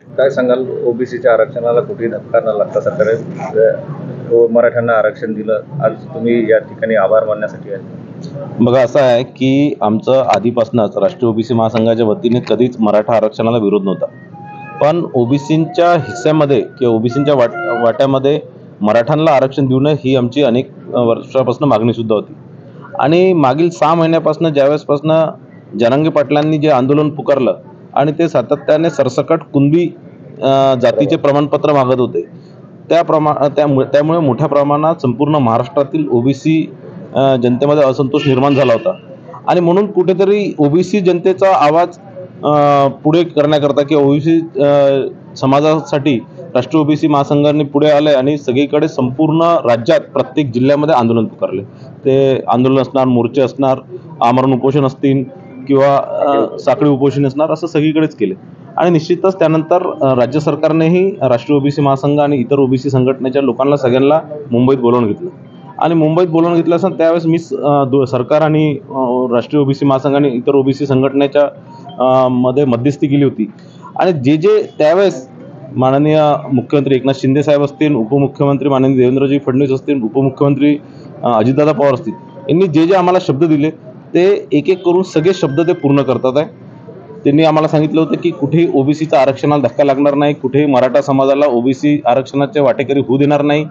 काय सांगाल, ओबीसीच्या आरक्षणाला कुठेही धक्का न लागता सरकारने मराठ्यांना आरक्षण दिलं, आज तुम्ही या ठिकाणी आभार मानण्यासाठी आहे? बघा, असं आहे की आमचं आधीपासूनच राष्ट्रीय ओबीसी महासंघाच्या वतीने कधीच मराठा आरक्षणाला विरोध नव्हता. पण ओबीसींच्या हिस्स्यामध्ये किंवा ओबीसींच्या वाट्यामध्ये मराठ्यांना आरक्षण देऊ नये ही आमची अनेक वर्षापासून मागणी सुद्धा होती. आणि मागील 6 महिन्यापासून ज्यावेळेसपासून जरांगे पाटलांनी जे आंदोलन पुकारलं आणि ते सातत्याने सरसकट कुणबी जातीचे प्रमाणपत्र मागत होते, त्यामुळे मोठ्या प्रमाणात संपूर्ण महाराष्ट्रातील ओबीसी जनतेमध्ये असंतोष निर्माण झाला होता. आणि म्हणून कुठेतरी ओबीसी जनतेचा आवाज पुढे करण्याकरता किंवा ओबीसी समाजासाठी राष्ट्रीय ओबीसी महासंघाने पुढे आले आणि सगळीकडे संपूर्ण राज्यात प्रत्येक जिल्ह्यामध्ये आंदोलन पुकारले. ते आंदोलन असणार, मोर्चे असणार, आमरण उपोषण असतील किंवा साखळी उपोषण असणार, असं सगळीकडेच केले. आणि निश्चितच त्यानंतर राज्य सरकारनेही राष्ट्रीय ओबीसी महासंघ आणि इतर ओबीसी संघटनेच्या लोकांना सगळ्यांना मुंबईत बोलावून घेतलं. आणि मुंबईत बोलावून घेतलं असताना त्यावेळेस मी सरकार आणि राष्ट्रीय ओबीसी महासंघ आणि इतर ओबीसी संघटनेच्या मध्ये मध्यस्थी केली होती. आणि जे त्यावेळेस माननीय मुख्यमंत्री एकनाथ शिंदे साहेब असतील, उपमुख्यमंत्री माननीय देवेंद्रजी फडणवीस असतील, उपमुख्यमंत्री अजितदादा पवार असतील, यांनी जे आम्हाला शब्द दिले ते एक एक करून सगळे शब्द ते पूर्ण करतात आहे. त्यांनी आम्हाला सांगितलं होतं की कुठेही ओबीसीचा आरक्षणाला धक्का लागणार नाही, कुठेही मराठा समाजाला ओबीसी आरक्षणाचे वाटेकरी होऊ देणार नाही,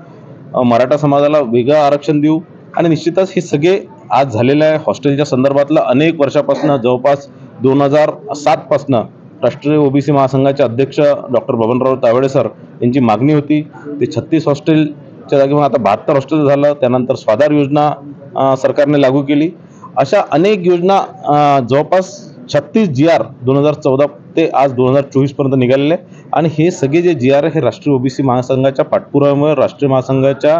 मराठा समाजाला वेगळं आरक्षण देऊ. आणि निश्चितच हे सगळे आज झालेलं आहे. हॉस्टेलच्या संदर्भातलं अनेक वर्षापासून जवळपास 2007 पासून राष्ट्रीय ओबीसी महासंघाचे अध्यक्ष डॉक्टर बबनराव तावडे सर यांची मागणी होती. ते 36 हॉस्टेलच्या जागेवर आता 72 हॉस्टेल झालं. त्यानंतर स्वाधार योजना सरकारने लागू केली. अशा अनेक योजना जवळपास 36 GR 2014 ते आज 2024 पर्यंत निघालेले आहे. आणि हे सगळे जे GR हे राष्ट्रीय ओबीसी महासंघाच्या पाठपुराव्यामुळे, राष्ट्रीय महासंघाच्या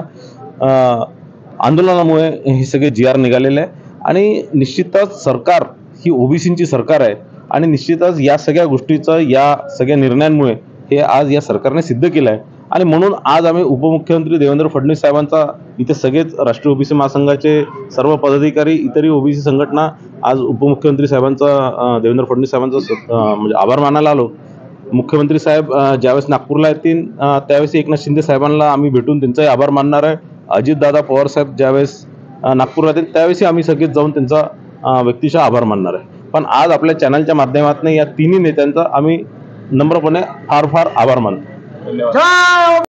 आंदोलनामुळे हे सगळे GR निघालेले आहे. आणि निश्चितच सरकार ही ओबीसींची सरकार आहे. आणि निश्चितच या सगळ्या गोष्टीचं, या सगळ्या निर्णयांमुळे हे आज या सरकारने सिद्ध केलं आहे. आणि म्हणून आज आम्ही उपमुख्यमंत्री देवेंद्र फडणवीस साहेबांचा, इथे सगळेच राष्ट्रीय ओबीसी महासंघाचे सर्व पदाधिकारी, इतरही ओबीसी संघटना आज उपमुख्यमंत्री साहेबांचा, देवेंद्र फडणवीस साहेबांचा म्हणजे आभार मानायला आलो. मुख्यमंत्री साहेब ज्यावेळेस नागपूरला येतील त्यावेळेस एकनाथ शिंदे साहेबांना आम्ही भेटून त्यांचाही आभार मानणार आहे. अजितदादा पवार साहेब ज्यावेळेस नागपूरला येतील त्यावेळेसही आम्ही सगळेच जाऊन त्यांचा व्यक्तिशः आभार मानणार आहे. पण आज आपल्या चॅनलच्या माध्यमातून या तिन्ही नेत्यांचा आम्ही नम्रपणे फार फार आभार मानतो. धन्यवाद.